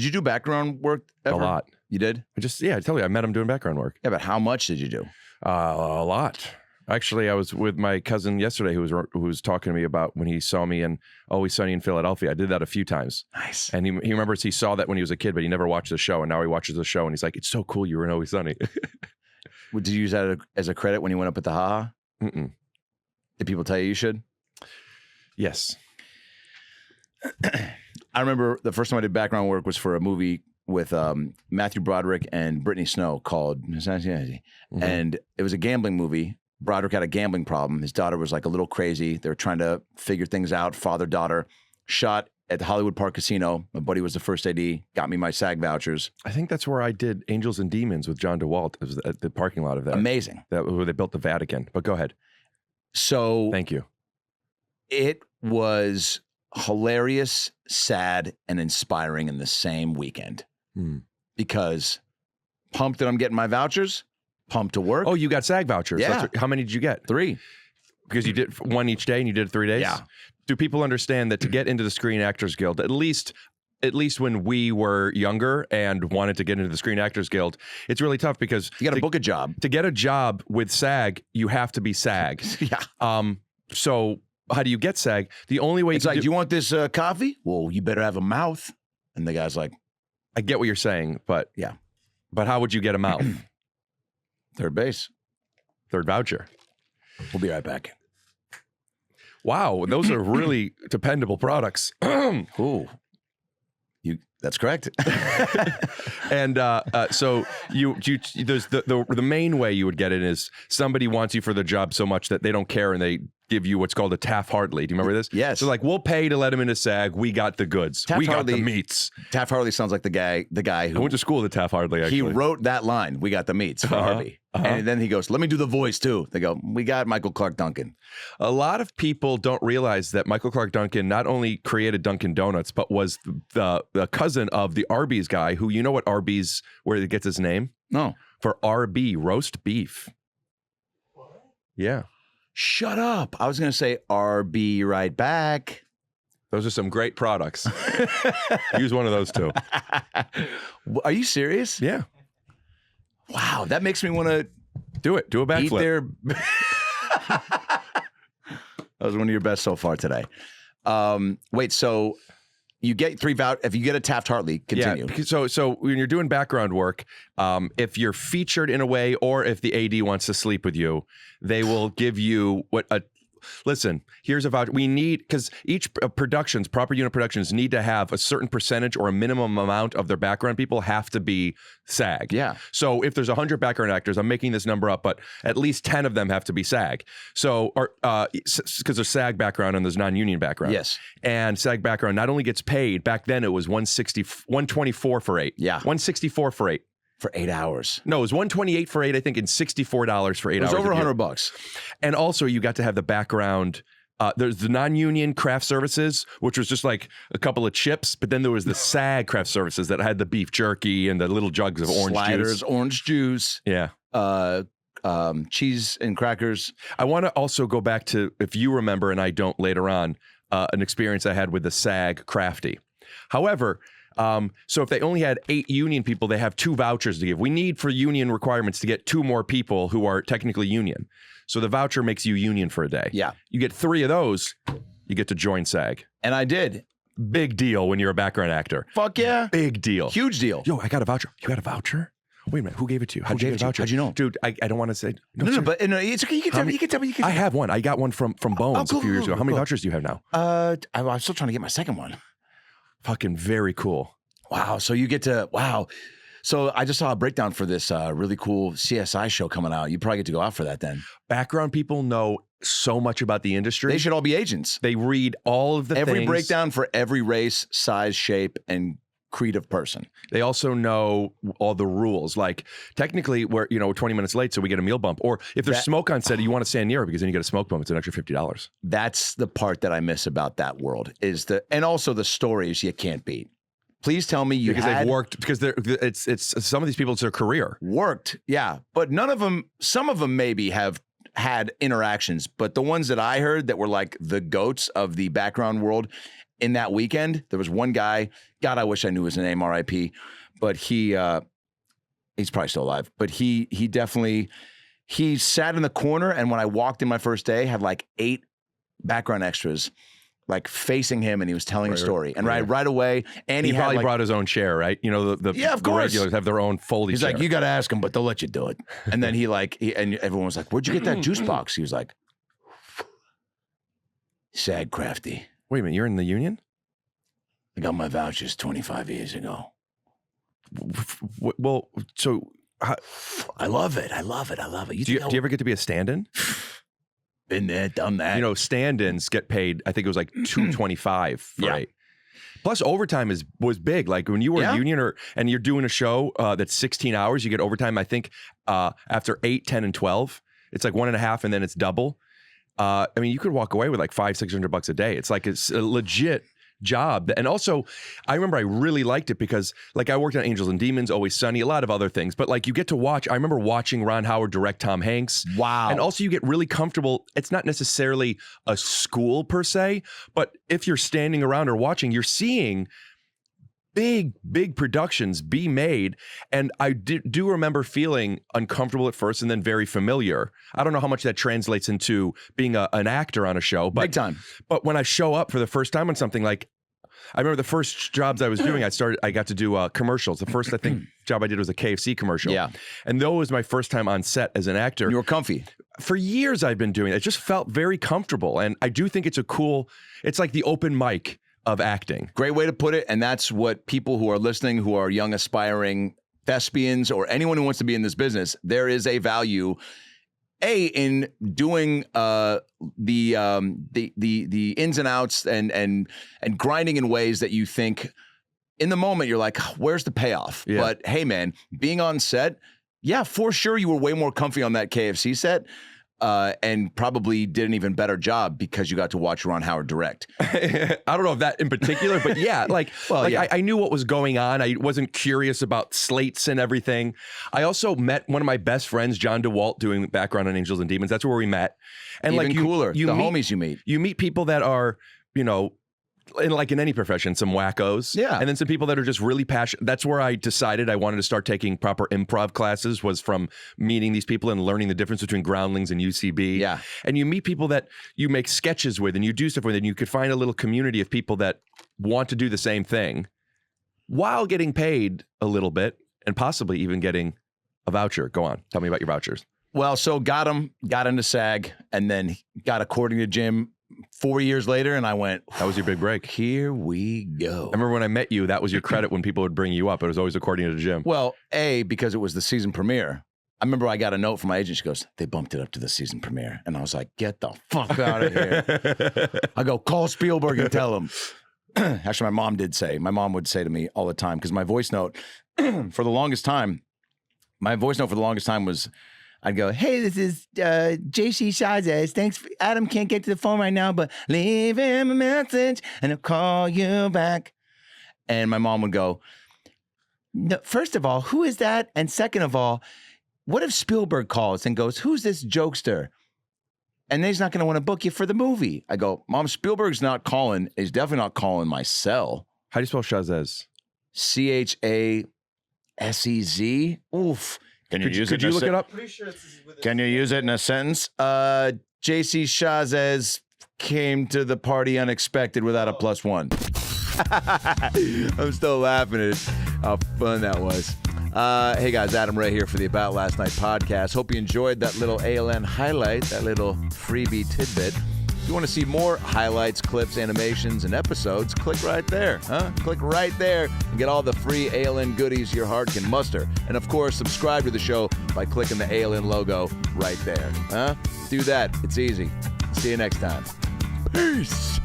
you do background work ever? A lot. You did? I tell you, I met him doing background work. Yeah, but how much did you do? A lot. Actually, I was with my cousin yesterday who was talking to me about when he saw me in Always Sunny in Philadelphia. I did that a few times. Nice. And he remembers he saw that when he was a kid, but he never watched the show. And now he watches the show and he's like, it's so cool you were in Always Sunny. Did you use that as a credit when you went up at the Ha-Ha? Mm-mm. Did people tell you should? Yes. I remember the first time I did background work was for a movie with Matthew Broderick and Brittany Snow called Anxiety. And it was a gambling movie. Broderick had a gambling problem. His daughter was like a little crazy. They were trying to figure things out. Father-daughter shot at the Hollywood Park Casino. My buddy was the first AD, got me my SAG vouchers. I think that's where I did Angels and Demons with John DeWalt. It was at the parking lot of that. Amazing. That was where they built the Vatican. But go ahead. So thank you. It was hilarious, sad, and inspiring in the same weekend. Because pumped that I'm getting my vouchers, pumped to work. Oh, you got SAG vouchers. Yeah. How many did you get? 3. Because you did one each day and you did it 3 days? Yeah. Do people understand that to get into the Screen Actors Guild, at least when we were younger and wanted to get into the Screen Actors Guild, it's really tough because you got to book a job. To get a job with SAG, you have to be SAG. Yeah. So how do you get SAG? The only way it's like, do you want this coffee? Well, you better have a mouth. And the guy's like, I get what you're saying, but yeah. But how would you get a mouth? Third base. Third voucher. We'll be right back. Wow, those are really dependable products. Ooh. That's correct. And so there's the main way you would get it is somebody wants you for the job so much that they don't care and they give you what's called a Taft-Hartley. Do you remember this? Yes. So like, we'll pay to let him into SAG. We got the goods. We got the meats. Taft-Hartley sounds like the guy who I went to school with Taft-Hartley. Actually, he wrote that line. We got the meats for Harvey. And then he goes, let me do the voice too. They go, we got Michael Clark Duncan. A lot of people don't realize that Michael Clark Duncan not only created Dunkin' Donuts, but was the cousin of the Arby's guy who, you know what Arby's, where he gets his name? No. For RB, roast beef. What? Yeah. Shut up. I was going to say RB right back. Those are some great products. Use one of those too. Are you serious? Yeah. Wow, that makes me want to do it. Do a backflip. That was one of your best so far today. Wait, so you get 3 vouchers. If you get a Taft-Hartley, continue. Yeah, so when you're doing background work, if you're featured in a way or if the AD wants to sleep with you, they will give you listen, here's a voucher. We need, because each proper unit productions need to have a certain percentage or a minimum amount of their background people have to be SAG. Yeah. So if there's 100 background actors, I'm making this number up, but at least 10 of them have to be SAG. So, because there's SAG background and there's non-union background. Yes. And SAG background not only gets paid, back then it was $124 for 8. Yeah. $164 for 8. For 8 hours. No, it was $128 for 8, I think, and $64 for 8 hours. It was over $100. And also, you got to have the background. There's the non-union craft services, which was just like a couple of chips, but then there was the SAG craft services that had the beef jerky and the little jugs of orange Sliders, juice. Orange juice. Yeah. Cheese and crackers. I want to also go back to, if you remember, and I don't later on, an experience I had with the SAG crafty. However, so if they only had 8 union people, they have 2 vouchers to give. We need for union requirements to get 2 more people who are technically union. So the voucher makes you union for a day. Yeah. You get 3 of those, you get to join SAG. And I did. Big deal when you're a background actor. Fuck yeah. Big deal. Huge deal. Yo, I got a voucher. You got a voucher? Wait a minute. Who gave it to you? How'd you get a voucher? How'd you know? Dude, I don't want to say. No, but it's okay. You can tell me. I have one. I got one from Bones a few years ago. How many vouchers do you have now? I'm still trying to get my second one. Fucking very cool. Wow. So you get to, wow. So I just saw a breakdown for this really cool CSI show coming out. You probably get to go out for that then. Background people know so much about the industry. They should all be agents. They read all of the every things. breakdown for every race, size, shape, and creed of person. They also know all the rules. Like technically we're 20 minutes late, so we get a meal bump. Or if there's smoke on set, you want to stand near it because then you get a smoke bump. It's an extra $50. That's the part that I miss about that world and also the stories you can't beat. Please tell me they've worked, because it's some of these people, it's their career. Worked, yeah. But none of them, some of them maybe have had interactions, but the ones that I heard that were like the goats of the background world, in that weekend, there was one guy, God, I wish I knew his name, R.I.P., but he's probably still alive, but he definitely, he sat in the corner, and when I walked in my first day, had like 8 background extras like facing him, and he was telling a story. And right away, and he probably had brought his own chair, right? You know, the regulars have their own foldy He's chair. like, you got to ask him, but they'll let you do it. And then and everyone was like, where'd you get that juice box? He was like, SAG crafty. Wait a minute, you're in the union? I got my vouchers 25 years ago. Well, so I love it. I love it. Do you ever get to be a stand-in? Been there, done that. You know, stand-ins get paid, I think it was like $225, right? Plus overtime was big. Like when you were a union and you're doing a show that's 16 hours, you get overtime, I think, after 8, 10, and 12. It's like 1.5 and then it's double. I mean, you could walk away with like $500-600 a day. It's like it's a legit job. And also, I remember I really liked it because like I worked on Angels and Demons, Always Sunny, a lot of other things. But like you get to watch, I remember watching Ron Howard direct Tom Hanks. Wow. And also you get really comfortable. It's not necessarily a school per se, but if you're standing around or watching, you're seeing big productions be made. And I do remember feeling uncomfortable at first and then very familiar. I don't know how much that translates into being an actor on a show. But, big time. But when I show up for the first time on something, like I remember the first jobs I was doing, I got to do commercials. The first, I think, job I did was a KFC commercial. Yeah. And that was my first time on set as an actor. You were comfy. For years I've been doing it. It just felt very comfortable. And I do think it's it's like the open mic of acting. Great way to put it. And that's what people who are listening, who are young aspiring thespians or anyone who wants to be in this business, there is a value in doing the ins and outs and grinding in ways that you think in the moment you're like, where's the payoff? Yeah. But hey man, being on set, yeah, for sure you were way more comfy on that KFC set. And probably did an even better job because you got to watch Ron Howard direct. I don't know if that in particular, but yeah, I knew what was going on. I wasn't curious about slates and everything. I also met one of my best friends, John DeWalt, doing background on Angels and Demons. That's where we met. And even cooler, the homies you meet. You meet people that are, you know, in any profession, some wackos. Yeah. And then some people that are just really passionate. That's where I decided I wanted to start taking proper improv classes, was from meeting these people and learning the difference between groundlings and UCB. Yeah. And you meet people that you make sketches with and you do stuff with, and you could find a little community of people that want to do the same thing while getting paid a little bit and possibly even getting a voucher. Go on. Tell me about your vouchers. Well, so got into SAG, and then got according to Jim 4 years later, and I went, that was your big break. Here we go. I remember when I met you, that was your credit when people would bring you up. It was always according to Jim. Well, because it was the season premiere. I remember I got a note from my agent. She goes, they bumped it up to the season premiere. And I was like, get the fuck out of here. I go, call Spielberg and tell him. Actually, my mom would say to me all the time, because my voice note for the longest time was, I'd go, hey, this is JC Chazes. Thanks. Adam can't get to the phone right now, but leave him a message and he'll call you back. And my mom would go, no, first of all, who is that? And second of all, what if Spielberg calls and goes, who's this jokester? And then he's not going to want to book you for the movie. I go, Mom, Spielberg's not calling. He's definitely not calling my cell. How do you spell Chazes? Chasez. Oof. Could you look it up? Pretty sure it's with Can you use it in a sentence? JC Chazes came to the party unexpected without a +1. I'm still laughing at how fun that was. Hey guys, Adam Ray here for the About Last Night podcast. Hope you enjoyed that little ALN highlight, that little freebie tidbit. If you want to see more highlights, clips, animations, and episodes, click right there. Click right there and get all the free ALN goodies your heart can muster. And of course, subscribe to the show by clicking the ALN logo right there. Do that. It's easy. See you next time. Peace.